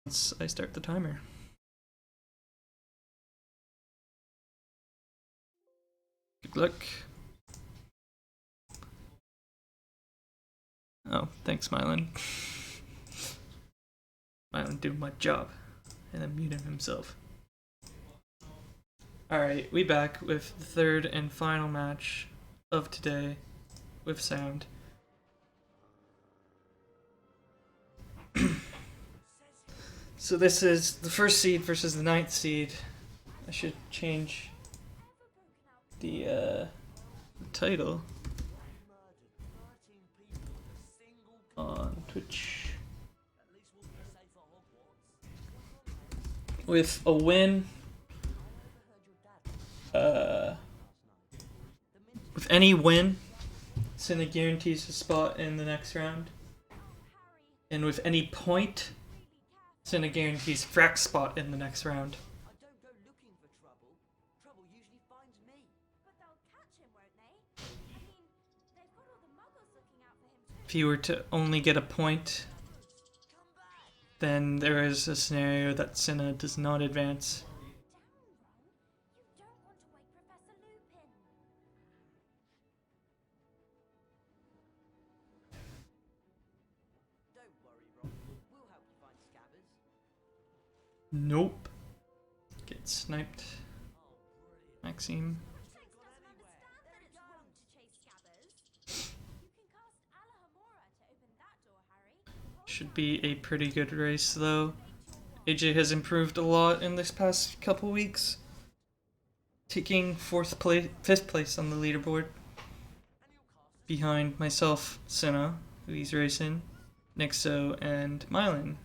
once I start the timer. Good luck. Oh, thanks, Mylan. Mylan doing my job. And then muting himself. Alright, we back with the third and final match of today with sound. So this is the first seed versus the 9th seed. I should change the title on Twitch. With a win, with any win, Cyna guarantees a spot in the next round. And with any point, Cyna guarantees frack spot in the next round. If he were to only get a point, then there is a scenario that Cyna does not advance. Nope. Get sniped. Maxime. Should be a pretty good race though. AJ has improved a lot in this past couple weeks. Taking 5th place on the leaderboard. Behind myself, Cyna, who he's racing, Nixo, and Mylan.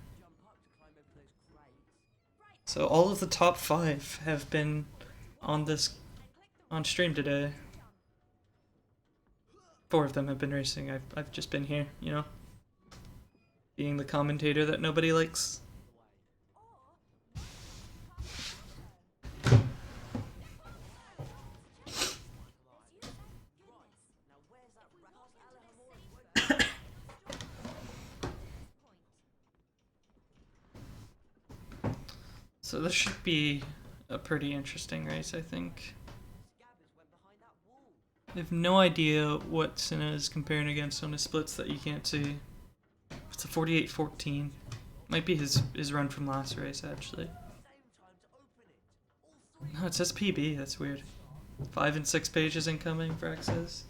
So all of the top 5 have been on stream today. 4 of them have been racing. I've just been here, you know, being the commentator that nobody likes. So this should be a pretty interesting race, I think. I have no idea what Cyna is comparing against on his splits that you can't see. It's a 48-14. Might be his run from last race, actually. No, it says PB, that's weird. 5 and 6 pages incoming for access.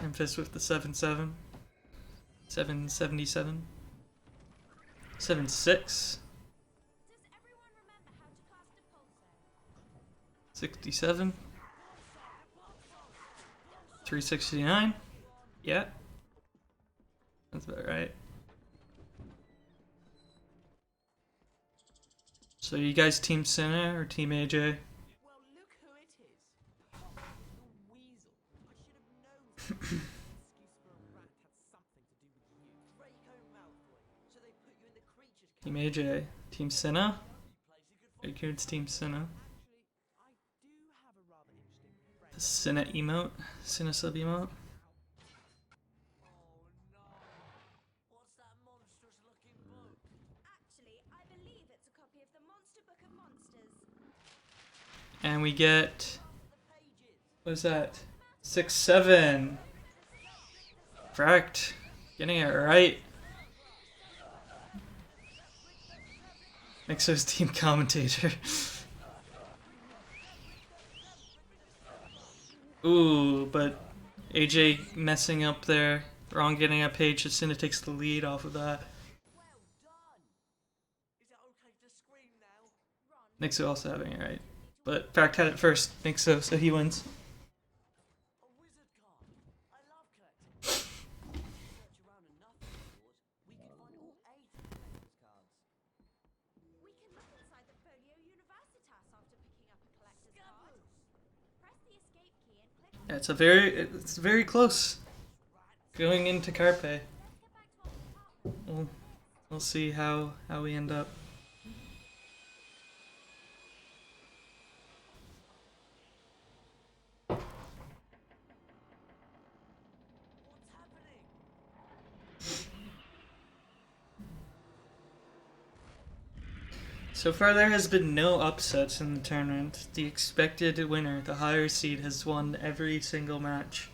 Memphis with the 7-7. 777. 7-6. 67. 369. Yeah. That's about right. So you guys team Cyna or team AJ? Well, look who it is. The weasel. I should have known. Excuse for a rat had something to do with you. Draco Malfoy. So they put you in the creatures. Team AJ. Team Cyna? It's team Cyna. The Cyna emote. Cyna sub emote. And we get, what is that? 6-7. Fracked. Getting it right. Mixo's team commentator. Ooh, but AJ messing up there. Wrong getting a page. Cyna takes the lead off of that. Nixo also having it right. But Fact had it first, Nixo, so he wins. Yeah, it's very close. Going into Carpe. We'll see how we end up. So far, there has been no upsets in the tournament. The expected winner, the higher seed, has won every single match.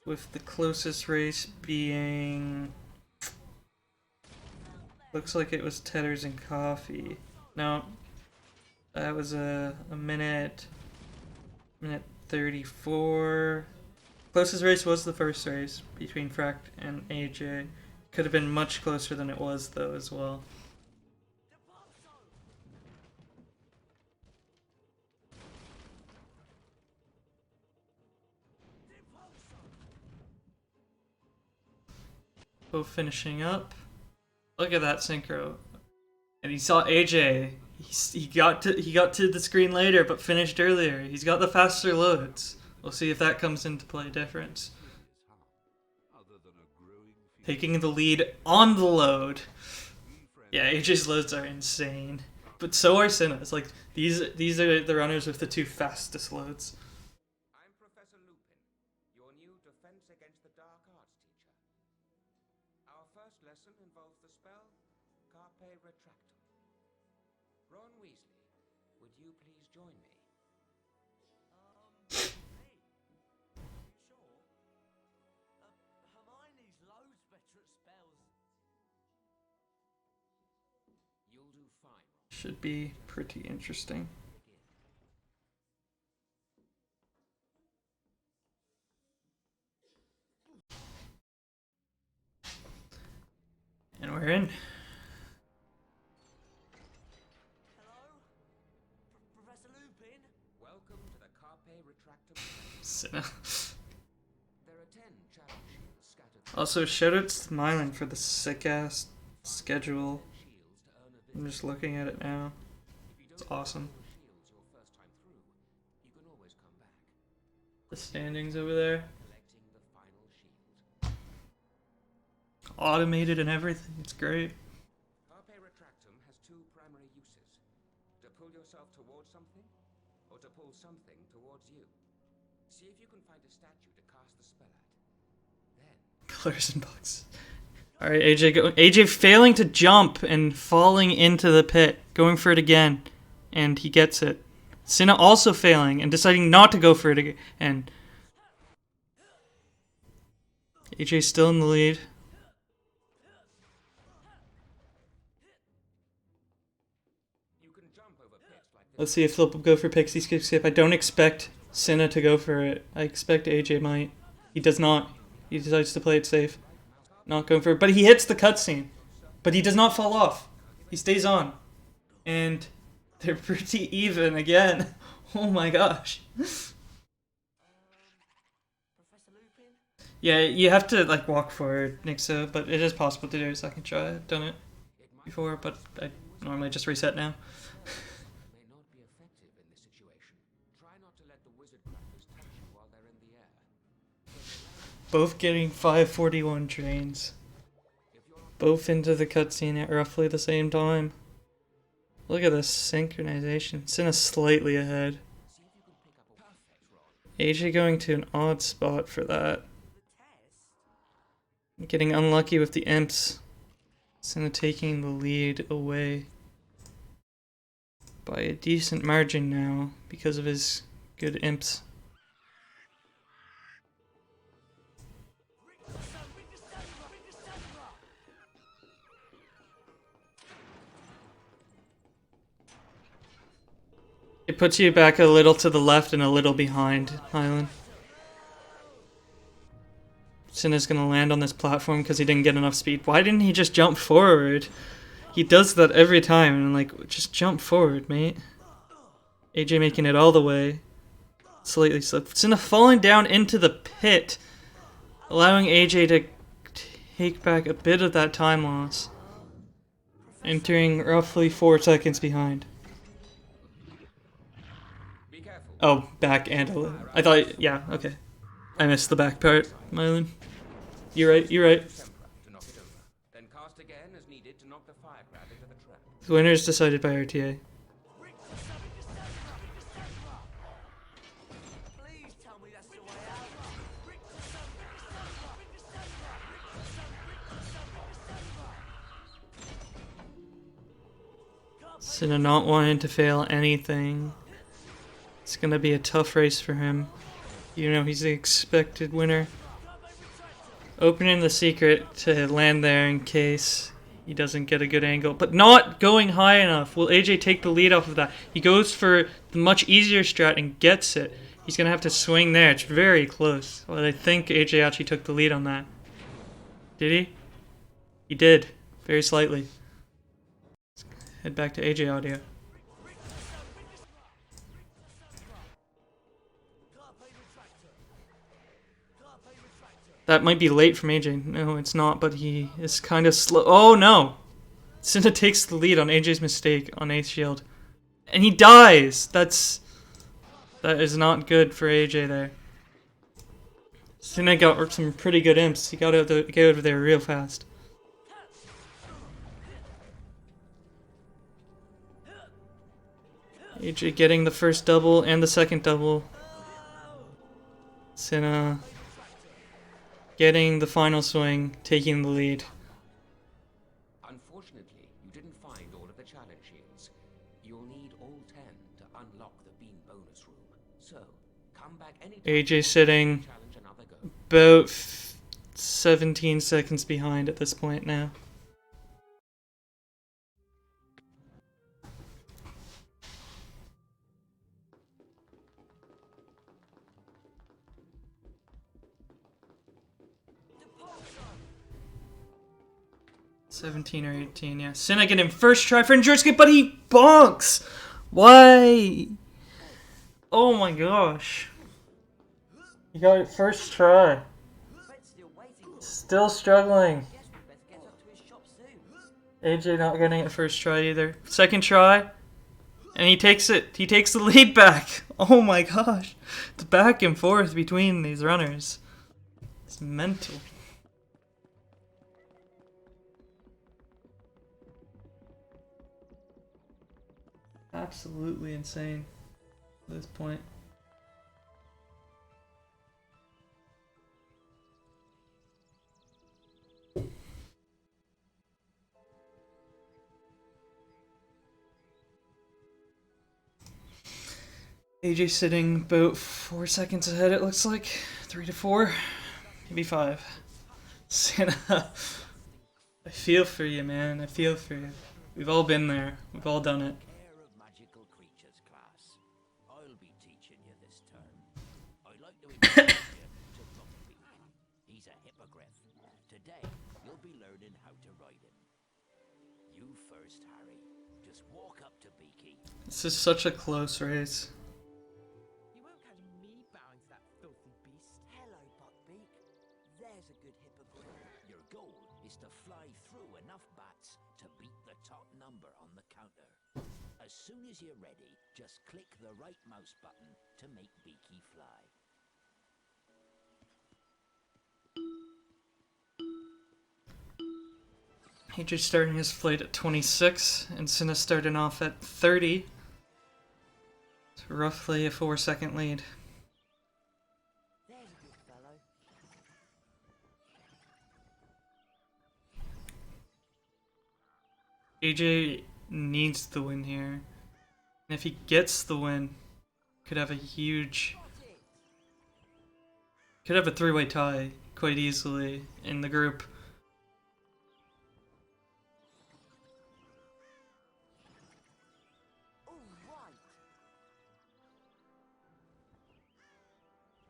With the closest race being... Looks like it was Tedders and Coffee. No, that was a minute 34. Closest race was the first race between Fract and AJ. Could have been much closer than it was, though, as well. Both finishing up. Look at that synchro. And he saw AJ. He got to the screen later, but finished earlier. He's got the faster loads. We'll see if that comes into play difference. Taking the lead on the load. Yeah, AJ's loads are insane. But so are Cyna's. Like, these are the runners with the two fastest loads. I'm Professor Lupin, your new defense against the dark arts teacher. Our first lesson involves the spell Carpe Retractum. Ron Weasley, would you please join me? Hey, sure. Hermione's loads better at spells. You'll do fine, Ron. Should be pretty interesting. And we're in. Hello? Professor Lupin? Welcome to the Carpe Retractum. Cyna. There are 10 challenge shields scattered Also, shoutouts to Mylan for the sick-ass schedule. shields to earn a I'm bit. just looking at it now. If you It's don't awesome. use shields your first time through, you can always come back. The standings over there. Collecting the final shield. Automated and everything. It's great. Carpe Retractum has two primary uses. To pull yourself towards something, or to pull something towards you. See if you can find a statue to cast the spell at. Then, Colors and boxes. Alright, AJ failing to jump and falling into the pit. Going for it again. And he gets it. Cyna also failing and deciding not to go for it again. And AJ's still in the lead. you can jump over pits like this. Let's see if they'll go for Pixie Skip. I don't expect Cyna to go for it. I expect AJ might. He does not. He decides to play it safe. Not going for it. But he hits the cutscene. But he does not fall off. He stays on. And they're pretty even again. Oh my gosh. Professor Lupin? Yeah, you have to like walk forward, Nixa, but it is possible to do a second try. I've done it before, but I normally just reset now. May not be effective in this situation. Try not to let the wizard crackers touch you while they're in the air. Both getting 541 trains. Both into the cutscene at roughly the same time. Look at this synchronization. Cyna's slightly ahead. See if you can pick up a perfect Ron. AJ going to an odd spot for that. The test? Getting unlucky with the imps. Cyna taking the lead away by a decent margin now because of his good imps. It puts you back a little to the left and a little behind, Hyland. Cyna's gonna land on this platform because he didn't get enough speed. Why didn't he just jump forward? He does that every time, and I'm like, just jump forward, mate. AJ making it all the way. Slightly slipped. Cyna falling down into the pit, allowing AJ to take back a bit of that time loss. Entering roughly 4 seconds behind. Be careful. Oh, back and a little. I thought, yeah, okay. I missed the back part, Mylan. You're right, you're right. To knock it over. Then cast again as needed to knock the fire crab into the trap. The winner is decided by RTA. Please tell me that's the way out. Cyna not wanting to fail anything. It's gonna be a tough race for him. You know, he's the expected winner. Opening the secret to land there in case he doesn't get a good angle, but not going high enough. Will AJ take the lead off of that? He goes for the much easier strat and gets it. He's gonna have to swing there. It's very close. Well, I think AJ actually took the lead on that. Did he? He did. Very slightly. Let's head back to AJ audio. That might be late from AJ. No, it's not, but he is kind of slow. Oh no! Cyna takes the lead on AJ's mistake on 8th shield. And he dies! That is not good for AJ there. Cyna got some pretty good imps. He got out of there real fast. AJ getting the first double and the second double. Cyna getting the final swing, taking the lead. Unfortunately, you didn't find all of the challenge shields. You'll need all 10 to unlock the beam bonus room. So, come back anytime. AJ sitting Challenge another go. about 17 seconds behind at this point now. $17 or $18, yeah. Cyna getting first try for endurance escape, but he bonks! Why? Oh my gosh. He got it first try. Still struggling. AJ not getting it first try either. Second try. And he takes it. He takes the lead back. Oh my gosh. The back and forth between these runners. It's mental. Absolutely insane at this point. AJ sitting about 4 seconds ahead, it looks like. 3 to 4, maybe 5. Cyna, I feel for you, man. I feel for you. We've all been there. We've all done it. I'll be teaching you this term. I'd like to introduce you to Buckbeak. He's a hippogriff. Today, you'll be learning how to ride him. You first, Harry. Just walk up to Beaky. This is such a close race. You won't catch me bowing to that filthy beast. Hello, Buckbeak. There's a good hippogriff. Your goal is to fly through enough bats to beat the top number on the counter. As soon as you're ready, just click the right mouse button to make Beaky fly. AJ starting his flight at 26, and Cyna starting off at 30. It's roughly a 4-second lead. There's a good fellow. AJ needs the win here. And if he gets the win, could have a huge... could have a 3-way tie quite easily in the group. All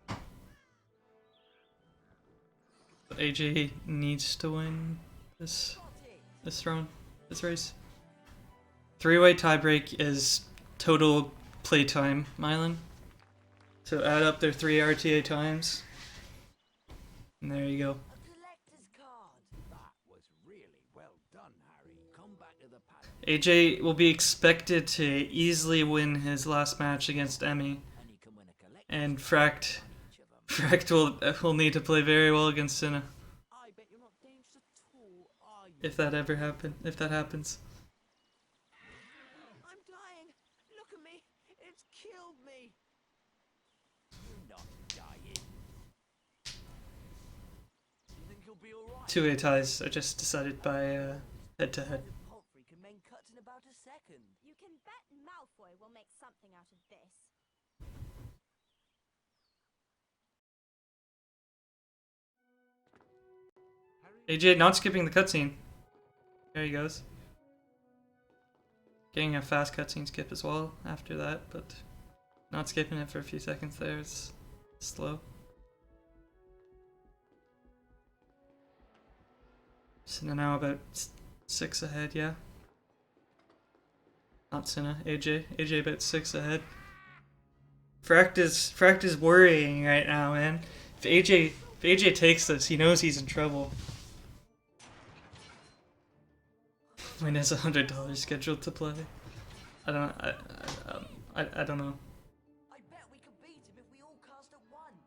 right. But AJ needs to win this round, this race. 3-way tiebreak is total playtime, Mylan. So add up their 3 RTA times. And there you go. A collector's card. That was really well done, Harry. Come back to the paddock. AJ will be expected to easily win his last match against Emmy. And you can win a collector's And card Fract from each of them. will need to play very well against Cyna. I bet you're not dangerous at all, are you? If that ever happens. I'm dying. Look at me. It's killed me. You're not dying. You think you'll be alright? 2-way ties are just decided by head to head. The poultry can make cuts in about a second. You can boy will make something out of this. AJ not skipping the cutscene. There he goes. Getting a fast cutscene skip as well after that, but not skipping it for a few seconds there. It's slow. Cinna now about 6 ahead, yeah. Not Cinna, AJ. AJ about 6 ahead. Fract is worrying right now, man. If AJ takes this, he knows he's in trouble. When is $100 scheduled to play? I don't know. I don't know. I bet we could beat him if we all cast at once.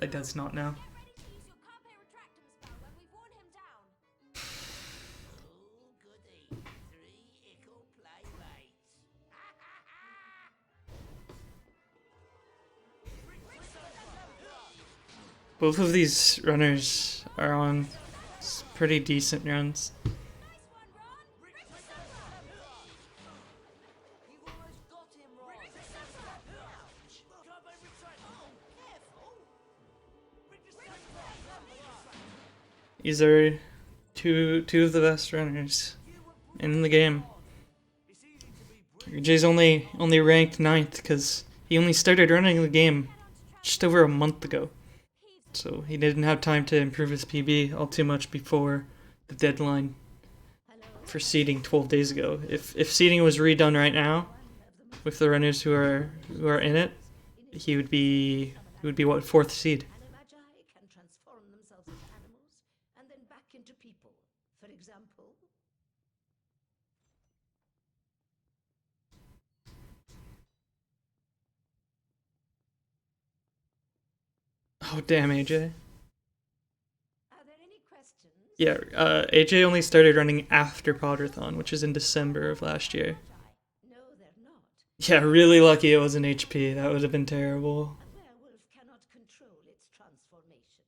I does not know. Get ready to use your Carpe Retractum spell when we've worn him down. Oh, goody. 3 ickle playmates. Both of these runners are on pretty decent runs. Nice one, Ron. Rip the silver. You almost got him, Ron. Ouch! Carpe Retractum. Oh, careful. These are two of the best runners in the game. Jay's only ranked 9th because he only started running the game just over a month ago. So he didn't have time to improve his PB all too much before the deadline for seeding 12 days ago. If seeding was redone right now with the runners who are in it, he would be what, 4th seed. Animagi can transform themselves into animals and then back into people. For example, Oh damn, AJ. are there any questions? Yeah, AJ only started running after Poderathon, which is in December of last year. No, they're not. Yeah, really lucky it wasn't HP. That would have been terrible. A werewolf cannot control its transformation.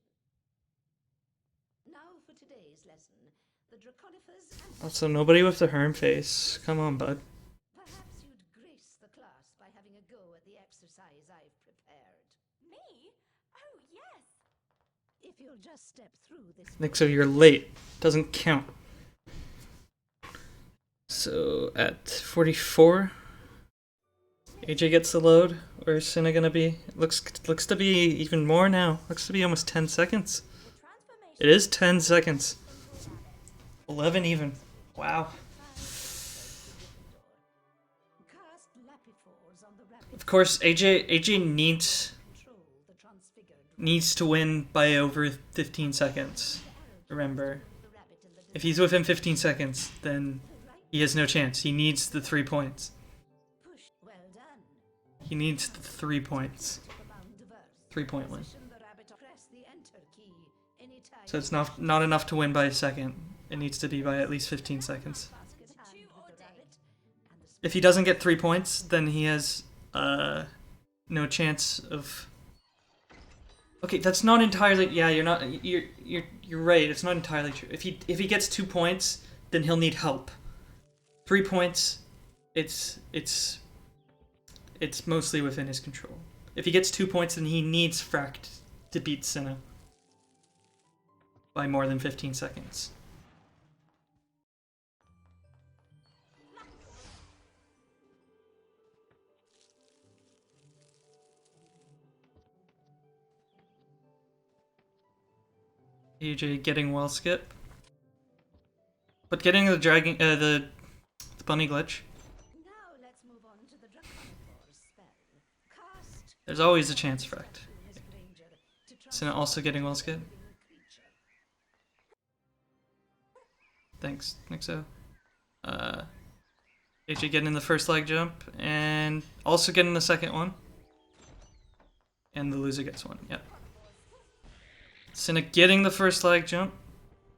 Now for today's lesson, the Draconifers and Also, nobody with the Herm face. Come on, bud. perhaps you'd grace the class by having a go at the exercise I've prepared. Me? Oh, yes. If you'll just step through this Nixo, you're late. Doesn't count. So, at 44, AJ gets the load. Where's Cinna gonna be? Looks to be even more now. Looks to be almost 10 seconds. The transformation It is 10 seconds. 11 even. Wow. cast Lapifors on the rabbit Of course, AJ needs control the transfigured needs to win by over 15 seconds. Remember, the rabbit in the if he's within 15 seconds, then he has no chance. He needs the 3 points. push. Well done. He needs the 3 points. The bound of earth. 3-point win. Position the rabbit. Press the enter key anytime. So it's not enough to win by a second. It needs to be by at least 15 seconds. Basket hand two with the ordained. rabbit and the If he doesn't get 3 points, then he has no chance of. Okay, that's not entirely. Yeah, you're right. It's not entirely true. If he gets 2 points, then he'll need help. 3 points, it's mostly within his control. If he gets 2 points, then he needs Fract to beat Cinna by more than 15 seconds. AJ getting wall skip, but getting the dragging the bunny glitch. Now let's move on to the Draconicor's spell. Cast There's always a chance, Fract. Miss Granger to Cinna also getting wall skip. transform a creature. Thanks, Nixo. AJ getting the first leg jump and also getting the second one. And the loser gets one. Yep. Cinna getting the first leg jump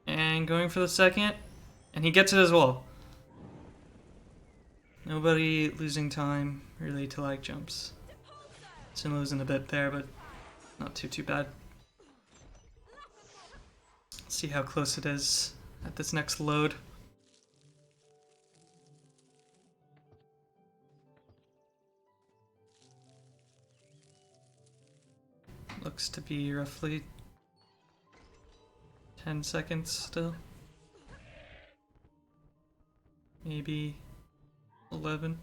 and going for the second, and he gets it as well. Nobody losing time really to leg jumps. Cinna losing a bit there, but not too bad. Let's see how close it is at this next load. Looks to be roughly 10 seconds still. Maybe 11.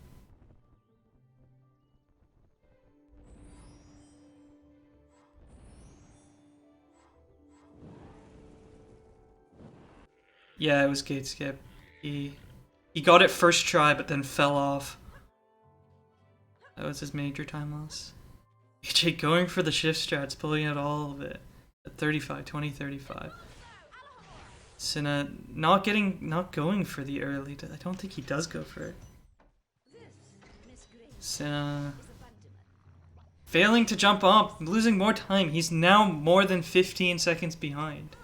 Yeah, it was gate skip. He got it first try, but then fell off. That was his major time loss. AJ going for the shift strats, pulling out all of it at 35, 20, 35. Cyna not going for the early. I don't think he does go for it. Cyna failing to jump up, losing more time. He's now more than 15 seconds behind.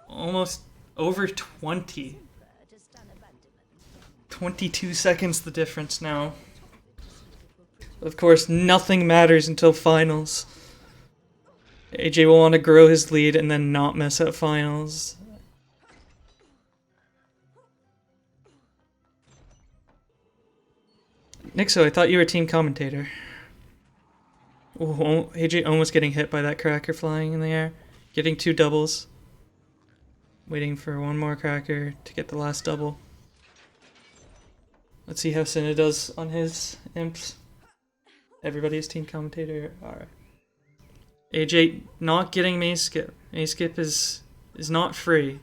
Almost over 20. 22 seconds the difference now. Of course, nothing matters until finals. AJ will want to grow his lead and then not mess up finals. Nixo, I thought you were team commentator. Oh, AJ almost getting hit by that cracker flying in the air. Getting 2 doubles. Waiting for one more cracker to get the last double. Let's see how Cyna does on his imps. Everybody's team commentator. Alright. AJ not getting maze skip. Maze skip is not free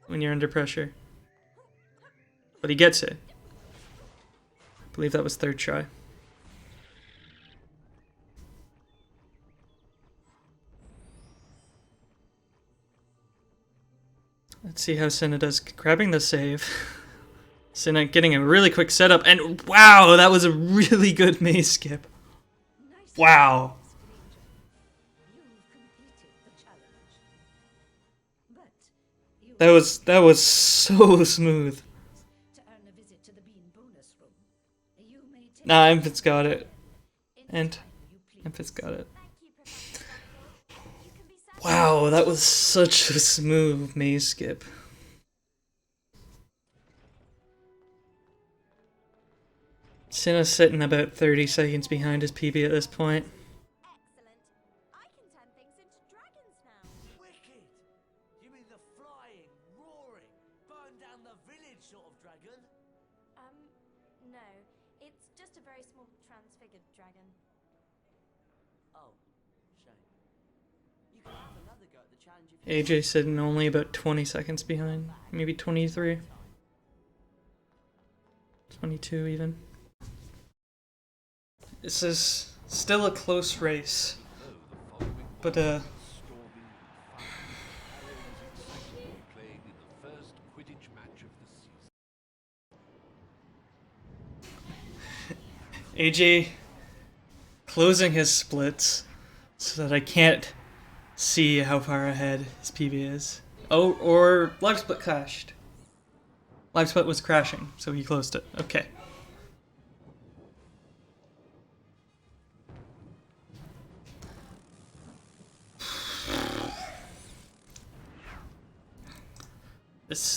when you're under pressure. But he gets it. I believe that was 3rd try. Let's see how Cyna does grabbing the save. Cyna getting a really quick setup, and wow, that was a really good maze skip. Wow. That was so smooth. Nah, Infant's got it. And Infant's got it. Wow, that was such a smooth maze skip. Cyna's sitting about 30 seconds behind his PB at this point. Excellent. I can turn things into dragons now. Wicked! You mean the flying, roaring, burn down the village sort of dragon? No. It's just a very small transfigured dragon. Oh, shame. You can have another go at the challenge if you... AJ sitting only about 20 seconds behind. Maybe 23. 22 even. This is still a close race. But AJ closing his splits so that I can't see how far ahead his PB is. Oh, or live split crashed. Live split was crashing, so he closed it. Okay.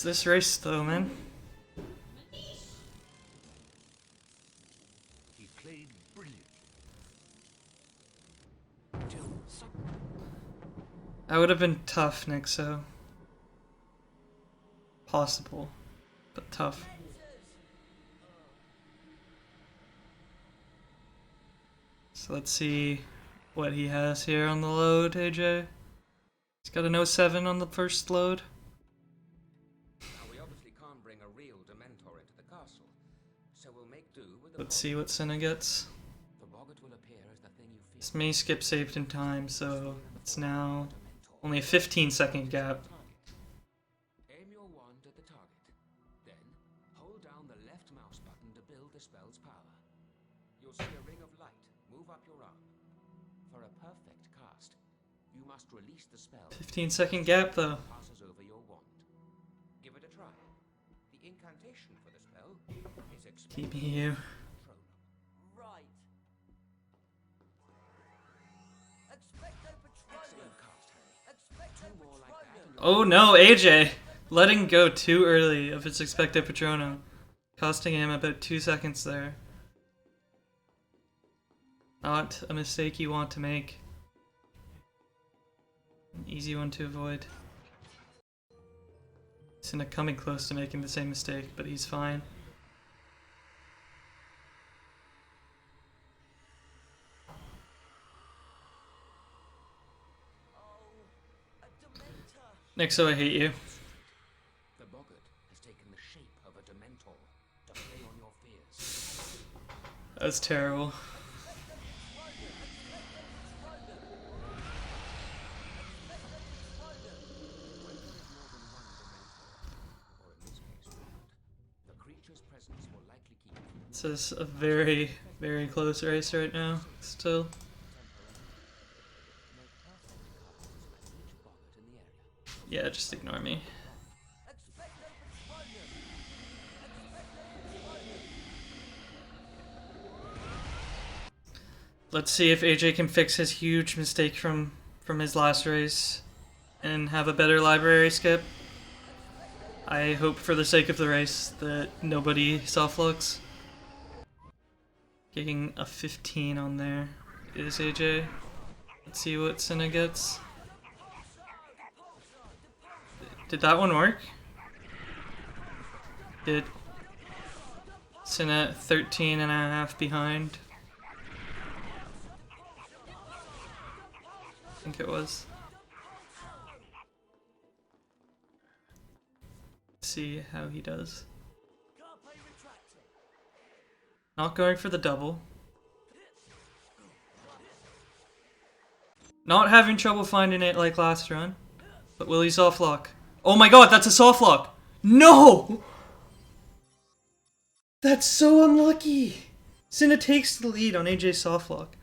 This race though, man. He played brilliantly. That would have been tough, Nixo. Possible, but tough. So let's see what he has here on the load, AJ. He's got an 07 on the first load. Now we obviously can't bring a real Dementor into the castle, so we'll make do with the Let's see what Cyna gets. The boggart will appear as the thing you fear. This may skip saved in time, so it's now only a 15-second gap. Aim your wand at the target. Then, hold down the left mouse button to build the spell's power. You'll see a ring of light move up your arm. For a perfect cast, you must release the spell. 15-second gap though. Passes over your wand. Give it a try. The incantation for the spell is PBU. Right. Expecto Patronum. Excellent cast, Harry. Expecto Two more like that and Oh no, AJ! Letting go too early of his Expecto Patronum. Costing him about 2 seconds there. Not a mistake you want to make. Easy one to avoid. Cyna coming close to making the same mistake, but he's fine. Nixo, I hate you. The boggart has taken the shape of a Dementor to prey on your fears. That's terrible. The creature's presence will likely keep you This is a very, very close race right now, still. make perfect casts at each boggart in the area. Yeah, just ignore me. Let's see if AJ can fix his huge mistake from his last race and have a better library skip. I hope for the sake of the race that nobody soft-looks. Getting a 15 on there is AJ. Let's see what Cyna gets. Did that one work? Did Cyna 13 and a half behind? I think it was. Let's see how he does. Not going for the double. Not having trouble finding it like last run. But will he soft lock? Oh my god, that's a soft lock! No! That's so unlucky! Cyna takes the lead on AJ's soft lock.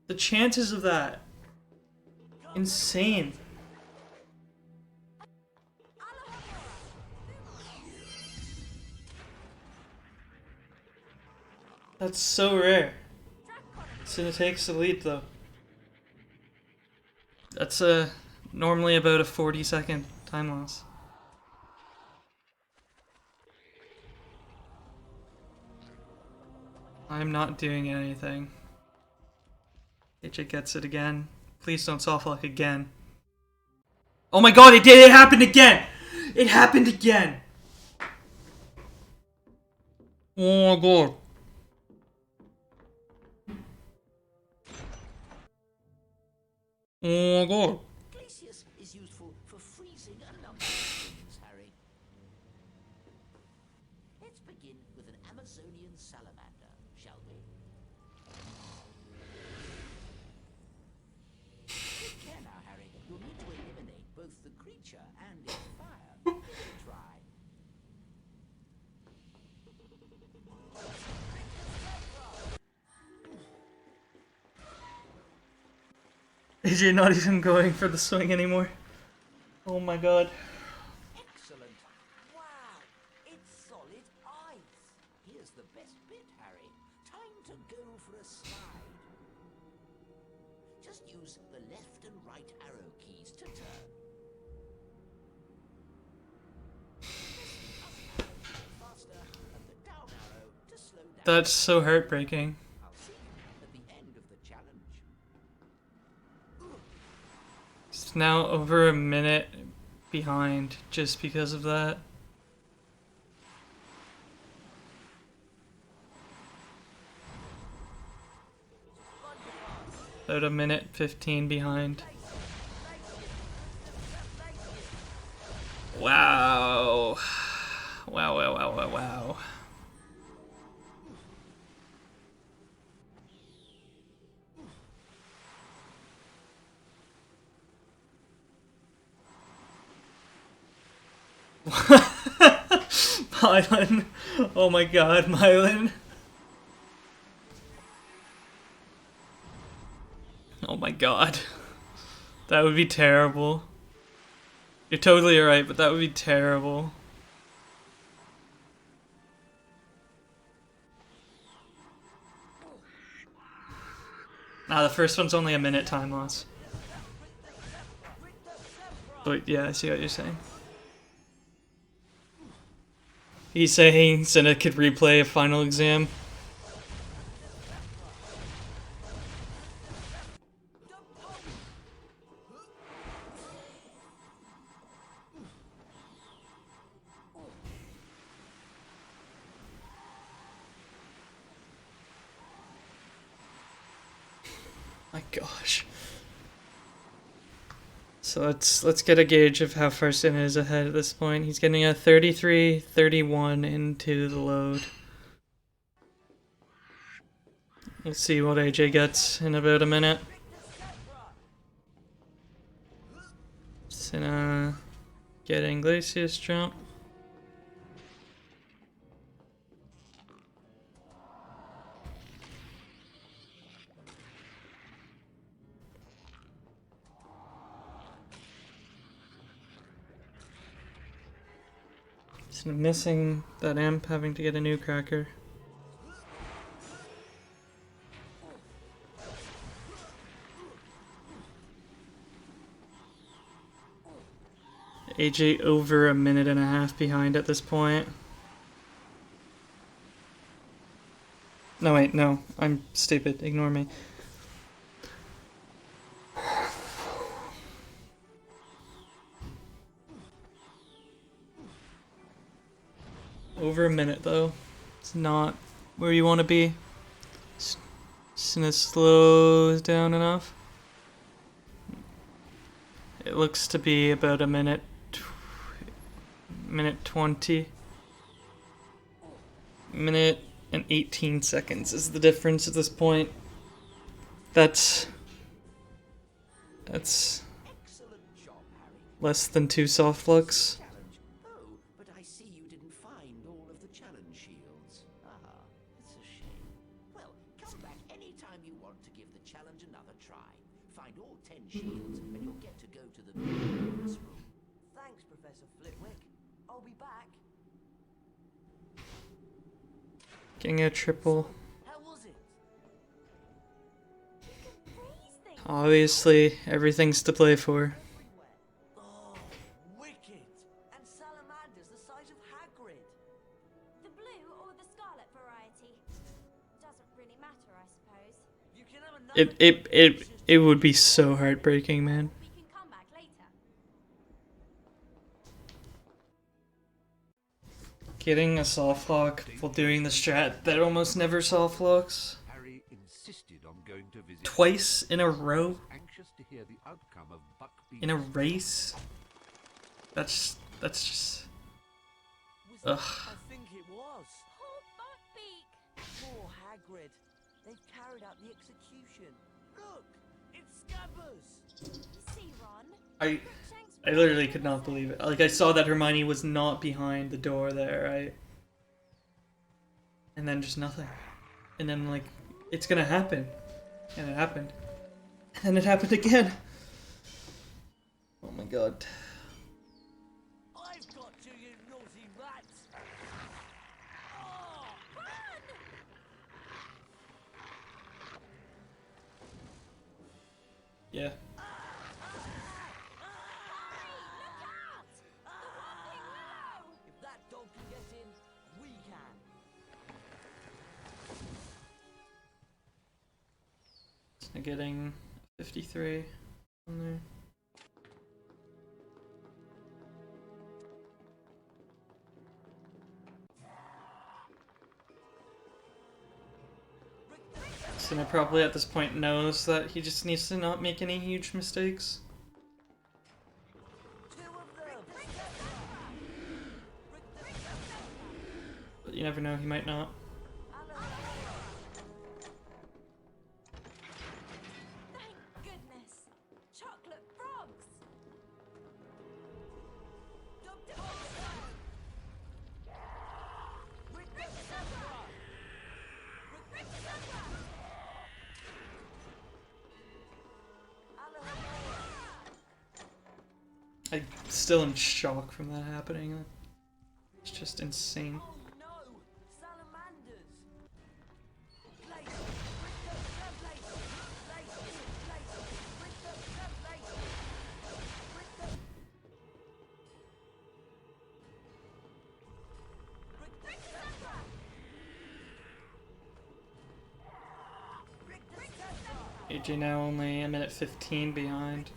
The chances of that. Insane. That's so rare. Cyna takes the lead though. That's normally about a 40-second time loss. I'm not doing anything. AJ gets it again. Please don't soft lock again. Oh my god, it did! It happened again! It happened again! Oh my god. Oh my god. Glacius is useful for freezing a number of things, Harry. Let's begin with an Amazonian salamander, shall we? Take care now, Harry. You'll need to eliminate both the creature and its fire. Give it a try. AJ not even going for the swing anymore. Oh my god. Excellent. Wow, it's solid ice. Here's the best bit, Harry. Time to go for a slide. Just use the left and right arrow keys to turn. Press the up arrow to go faster and the down arrow to slow down. That's so heartbreaking. I'll see you at the end of the challenge. It's now over a minute behind just because of that. About a minute 15 behind. Wow. Wow, wow, wow, wow, wow. Mylan. Oh my god, Mylan. Oh my god. That would be terrible. You're totally right, but that would be terrible. Nah, the first one's only a minute time loss. But yeah, I see what you're saying. He's saying Cyna could replay a final exam. My gosh. So let's get a gauge of how far Cyna is ahead at this point. He's getting a 33-31 into the load. We'll see what AJ gets in about a minute. Cyna getting Glacius jump. So missing that amp, having to get a new cracker. AJ over a minute and a half behind at this point. No wait, no, I'm stupid, ignore me. Over a minute though. It's not where you want to be. Cyna slows down enough. It looks to be about a minute 20. Minute and 18 seconds is the difference at this point. That's Excellent job, Harry. less than 2 soft flux. Challenge. Oh, but I see you didn't find all of the challenge shields. Ah, it's a shame. Well, come back anytime you want to give the challenge another try. Find all 10 shields, and you'll get to go to the bonus room. Thanks, Professor Flitwick. I'll be back. Getting a triple. How was it? Freeze things. Obviously, everything's to play for. Everywhere. Oh, wicked! And salamanders the size of Hagrid. The blue or the scarlet variety? Doesn't really matter, I suppose. You can have another. It would be so heartbreaking, man. We can come back later. Getting a soft lock while doing the strat that almost never soft locks Harry insisted on going to visit twice in a row anxious to hear the outcome of Buckbeak. in a race. That's just Was ugh. I think it was. Poor Buckbeak. Poor Hagrid. They've carried out the execution. Look, it's Scabbers. You see, Ron? I Thanks. literally could not believe it. Like I saw that Hermione was not behind the door there, right? And then just nothing. And then like it's gonna happen. And it happened. And it happened again. Oh my god. I've got to, you naughty rats. Oh, Yeah. if that dog can get in, we can. So getting 53 on there. Cyna probably at this point knows that he just needs to not make any huge mistakes. Two of them. But you never know, he might not. Thank goodness. Chocolate frogs. I still am shocked from that happening. It's just insane. Oh no! Salamanders! AJ now only a minute 15 behind.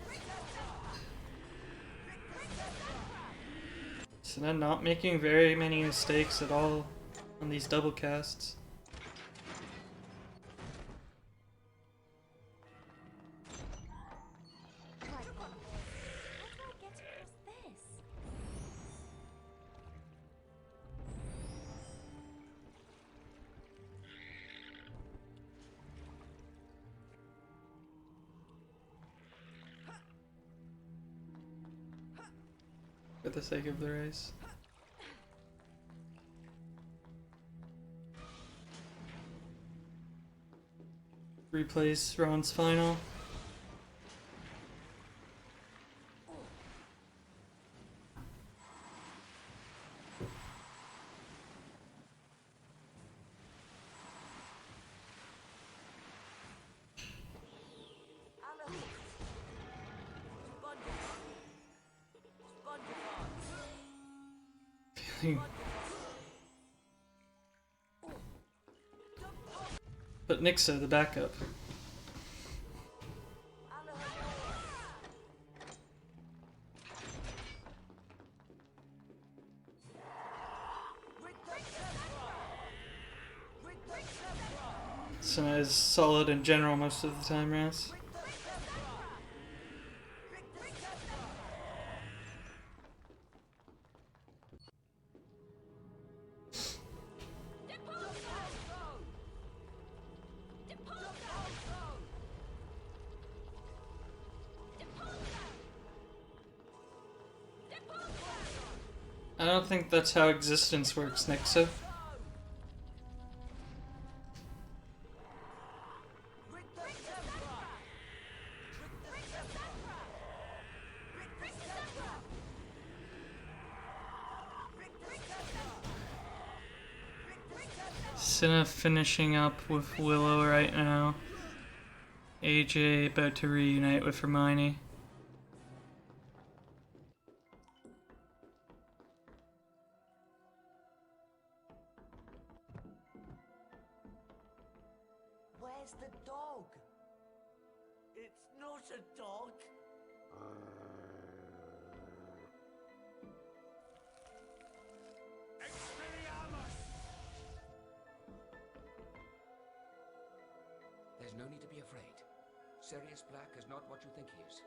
So they're not making very many mistakes at all on these double casts. for the sake of the race. Replays Ron's final. But Nixa, the backup. Cyna is solid in general most of the time, Ras. I don't think that's how existence works, Nixa. Cyna finishing up with Willow right now. AJ about to reunite with Hermione. Where's the dog? It's not a dog. There's no need to be afraid. Sirius Black is not what you think he is.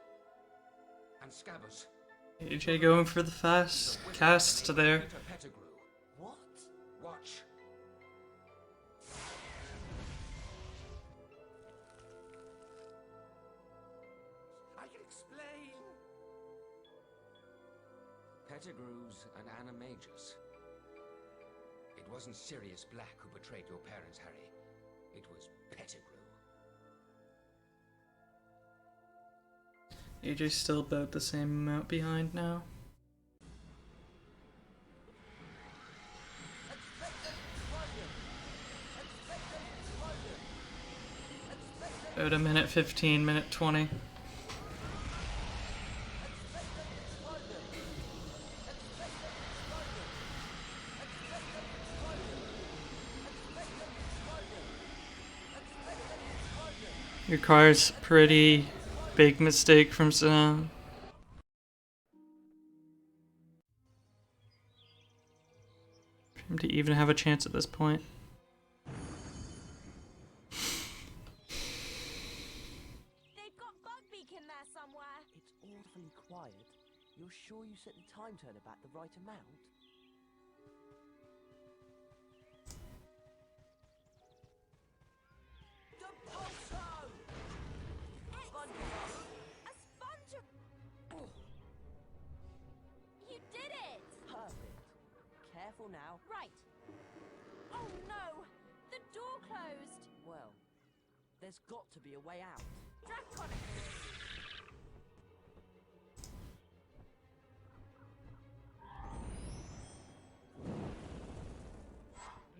And Scabbers. AJ going for the fast cast there. What? Watch. I can explain. Pettigrews and Animagus. It wasn't Sirius Black who betrayed your parents, Harry. It was Pettigrew. AJ's still about the same amount behind now. About a minute 15, minute 20. Requires pretty big mistake from Cyna. For him to even have a chance at this point. They've got Bugbeak in there somewhere. It's awfully quiet. You're sure you set the time turner back the right amount? A sponge of... You did it! Perfect. Careful now. Right. Oh no! The door closed! Well, there's got to be a way out. Draconic!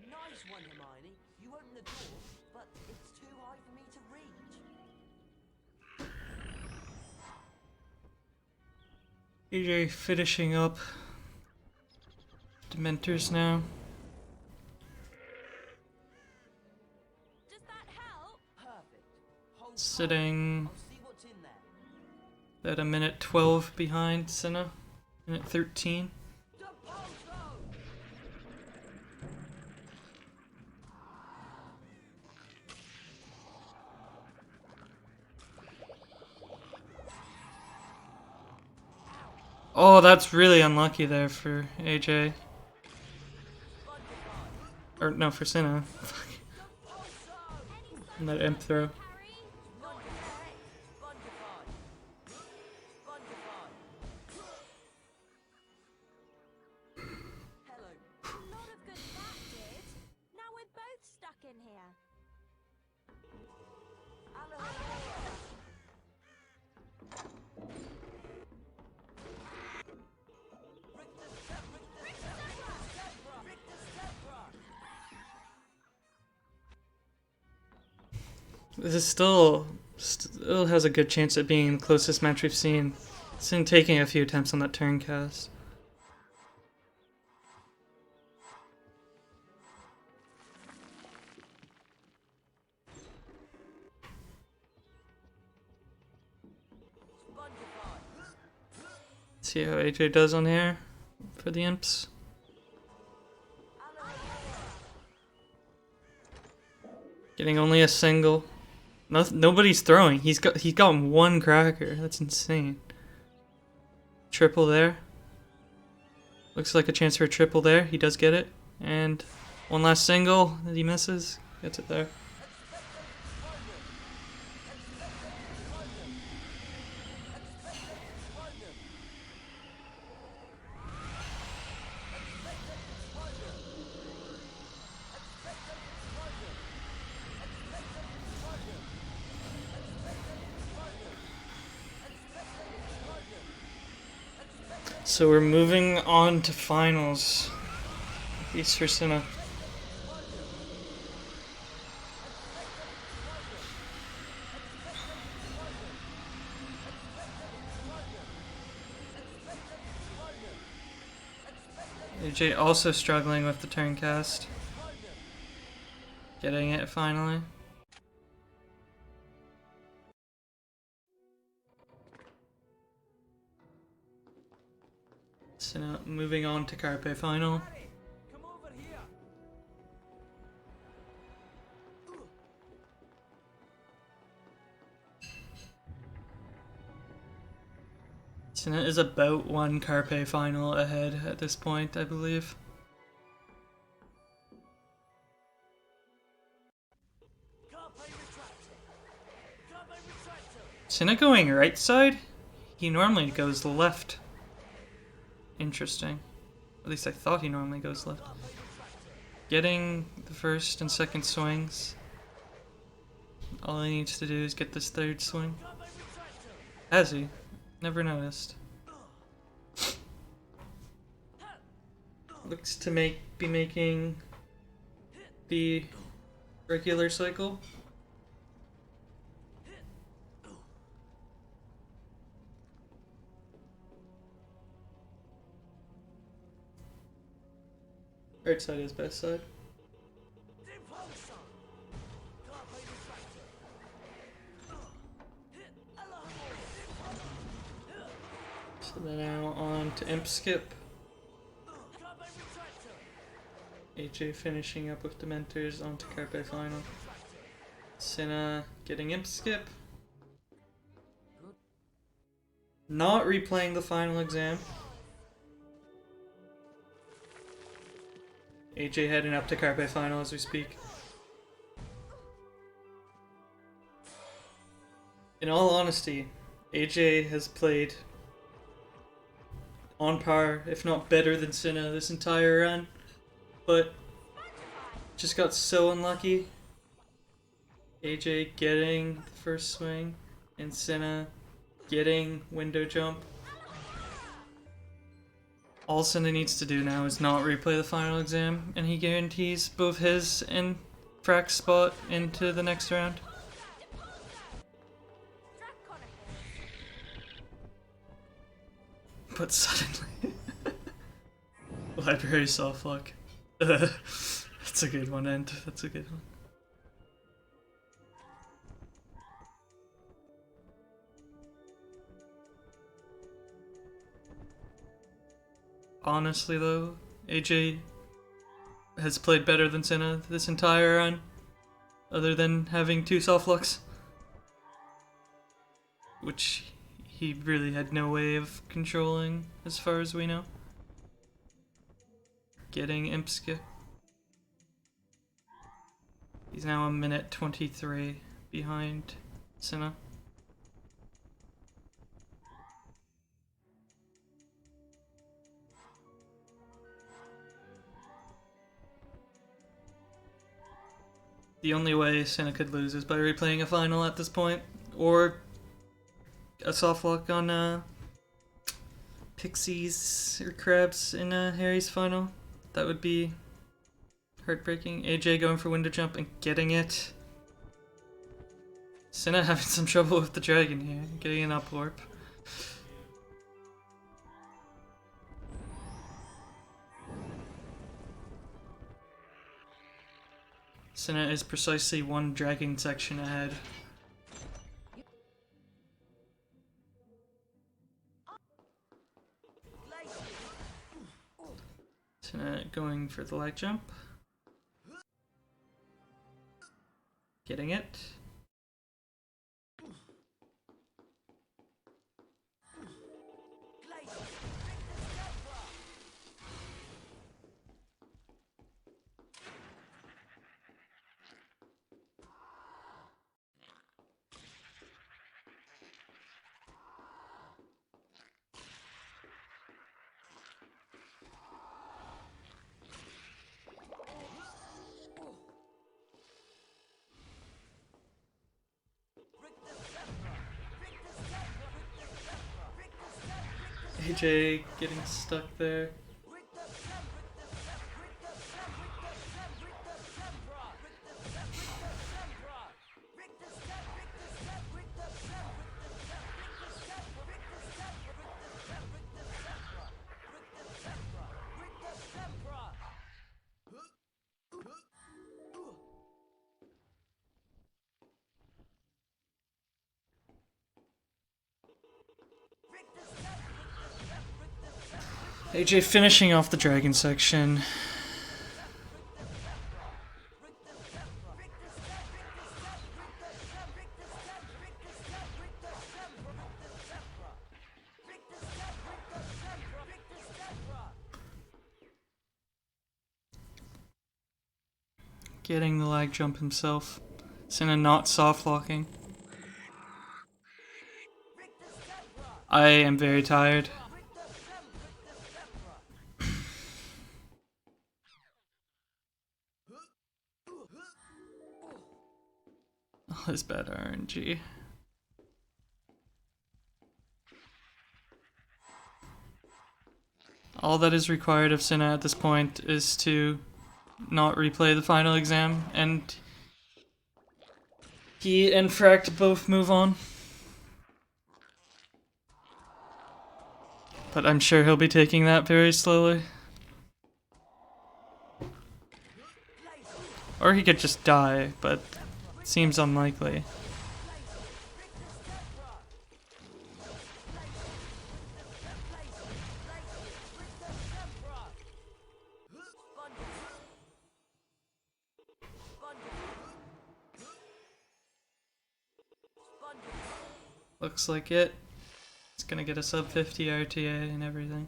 Nice one, Hermione. You opened the door, but it's too high for me to reach. AJ finishing up. Dementors now. Does that help? Perfect. Hold Sitting tight. I'll see what's in there. at a minute 12 behind Cyna. Minute 13. Oh, that's really unlucky there for AJ. Or no, for Cyna. And that imp throw. Harry? This is still has a good chance at being the closest match we've seen. It's in taking a few attempts on that turn cast. See how AJ does on here for the imps. Getting only a single. Nobody's throwing. He's got one cracker. That's insane. Triple there. Looks like a chance for a triple there. He does get it. And one last single that he misses. Gets it there. So we're moving on to finals. East for Cyna. AJ also struggling with the turn cast. Getting it finally. So now moving on to Carpe final. Come over here. Cyna is about one Carpe final ahead at this point, I believe. Cyna going right side? He normally goes left. Interesting. At least I thought he normally goes left. Getting the first and second swings. All he needs to do is get this third swing. Has he? Never noticed. Looks to be making the regular cycle. Right side is best side. So then now on to imp skip. AJ finishing up with Dementors onto Carpe final. Cyna getting imp skip. Not replaying the final exam. AJ heading up to Carpe final as we speak. In all honesty, AJ has played on par, if not better than Cyna this entire run, but just got so unlucky. AJ getting the first swing and Cyna getting window jump. All Cyna needs to do now is not replay the final exam, and he guarantees both his and Frack's spot into the next round. But suddenly... Library soft luck. That's a good one, End. That's a good one. Honestly though, AJ has played better than Cyna this entire run, other than having two soft lucks, which he really had no way of controlling as far as we know. Getting imp skip. He's now a minute 23 behind Cyna. The only way Cyna could lose is by replaying a final at this point, or a soft lock on Pixies or Crabs in Harry's final. That would be heartbreaking. AJ going for window jump and getting it. Cyna having some trouble with the dragon here, getting an up warp. Cyna is precisely one dragon section ahead. Cyna going for the leg jump. Getting it. AJ getting stuck there. AJ finishing off the dragon section. Getting the lag jump himself. Cyna not soft locking. I am very tired. All this bad RNG. All that is required of Cyna at this point is to not replay the final exam, and he and Fract both move on. But I'm sure he'll be taking that very slowly. Or he could just die, but seems unlikely. Looks like it. It's gonna get a sub 50 RTA and everything.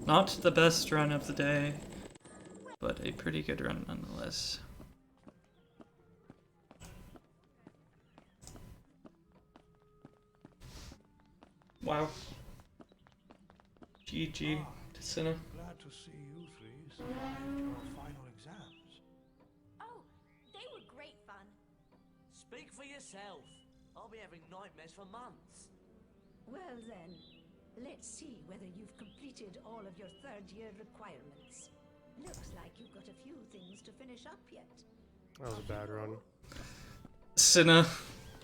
Not the best run of the day, but a pretty good run nonetheless. Wow. GG to Cyna. Glad to see you three survived your final exams. Oh, they were great fun. Speak for yourself. I'll be having nightmares for months. Well then, let's see whether you've completed all of your third-year requirements. Looks like you've got a few things to finish up yet. That was a bad run. Cyna,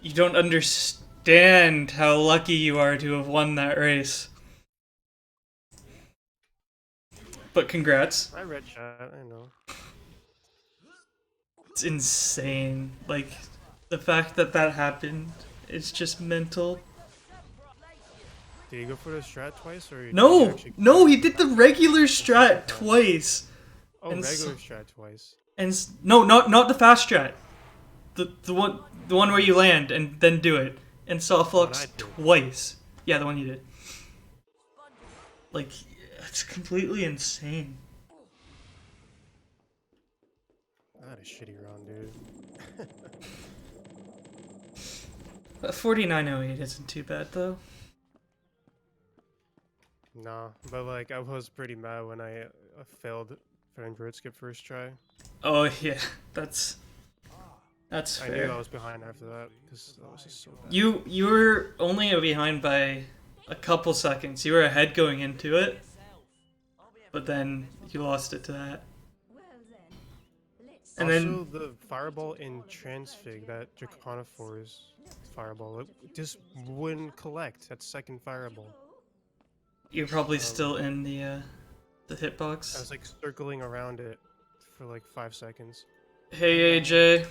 you don't understand how lucky you are to have won that race. But congrats. I read chat, I know. It's insane. Like, the fact that that happened is just mental. Did he go for the strat twice, or No! No, he did the regular strat twice. Oh, and regular strat twice. And no, not the fast strat. The one where you land and then do it. And soft locks twice. Yeah, the one you did. Like, it's completely insane. I had a shitty round, dude. But 4908 isn't too bad though. Nah, but like I was pretty mad when I failed for invert skip first try. Oh yeah, that's fair. I knew I was behind after that because that was just so bad. You were only behind by a couple seconds. You were ahead going into it, but then you lost it to that. Well then, let's And Also, then the fireball in Transfig, that Draconifor's fireball, it just wouldn't collect that second fireball. you're probably Um, still in the I hitbox. was like circling around it for like 5 seconds. Hey AJ,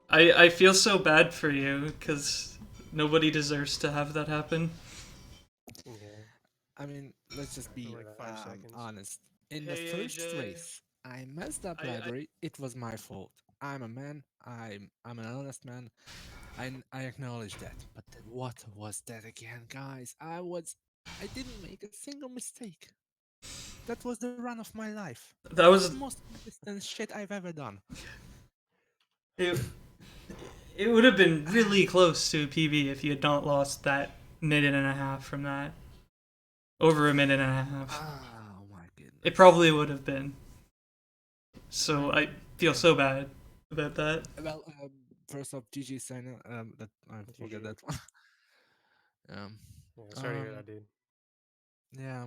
I feel so bad for you because nobody deserves to have that happen. Yeah, I mean, let's just be for like 5 seconds. honest. In the Hey first AJ, race, I messed up I library. It was my fault. I'm a man. I'm an honest man. I acknowledge that. But what was that again, guys? I didn't make a single mistake. That was the run of my life. that It's was the most consistent shit I've ever done. it. It would have been really close to a PB if you had not lost that minute and a half from that. Over a minute and a half. Oh my goodness. It probably would have been. So I feel so bad about that. Well, first off, GG Cyna. That I forget GG. that one. um, Yeah, sorry to hear that, dude. yeah,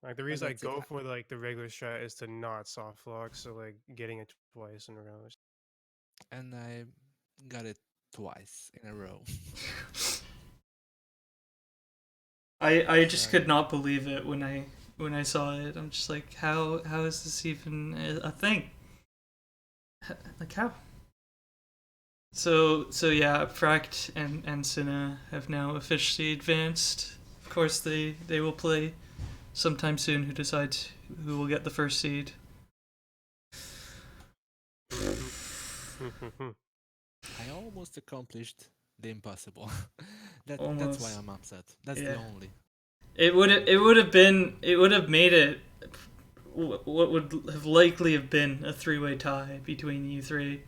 Like the but reason I that's it. go for like the regular strat is to not soft lock, so like getting it twice in a row. And I got it twice in a row. I just So, could not believe it when I saw it. I'm just like, how is this even a thing? Like how? So yeah, Fract and Cinna have now officially advanced. Of course, they will play sometime soon. Who decides who will get the first seed? I almost accomplished the impossible. That's why Almost. I'm upset. That's Yeah. the only. It would have made it what would have likely have been a three-way tie between you three.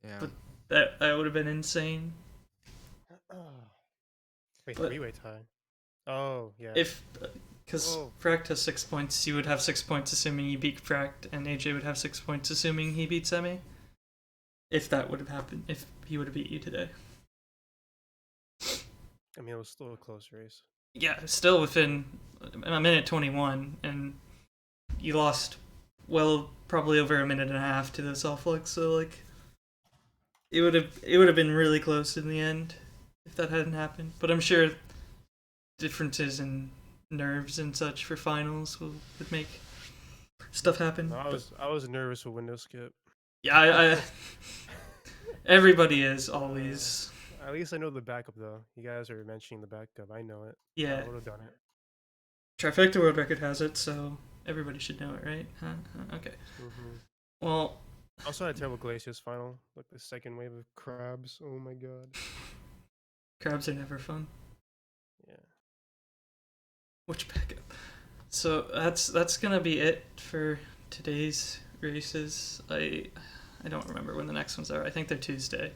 Yeah. But that would have been insane. Wait, But- three-way tie. Oh yeah. If because Oh. Fract has 6 points, you would have 6 points assuming you beat Fract, and AJ would have 6 points assuming he beats Emmy. If that would have happened, if he would have beat you today. I mean, it was still a close race. Yeah, still within a minute 21, and you lost probably over a minute and a half to the soft flex. So like, it would have been really close in the end if that hadn't happened. But I'm sure differences in nerves and such for finals would make stuff happen. No, I was nervous for window skip. Yeah, I everybody is always. At least I know the backup though. You guys are mentioning the backup. I know it. Yeah. I would have done it. Trifecta World Record has it, so everybody should know it, right? Huh? Okay. Mm-hmm. Well, Also had a terrible Glacius final, like the second wave of crabs. Oh my god. crabs are never fun. Yeah. Which backup? So that's gonna be it for today's races. I don't remember when the next ones are. I think they're Tuesday.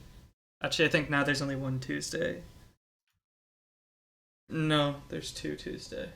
Actually, I think now there's only one Tuesday. No, there's two Tuesday.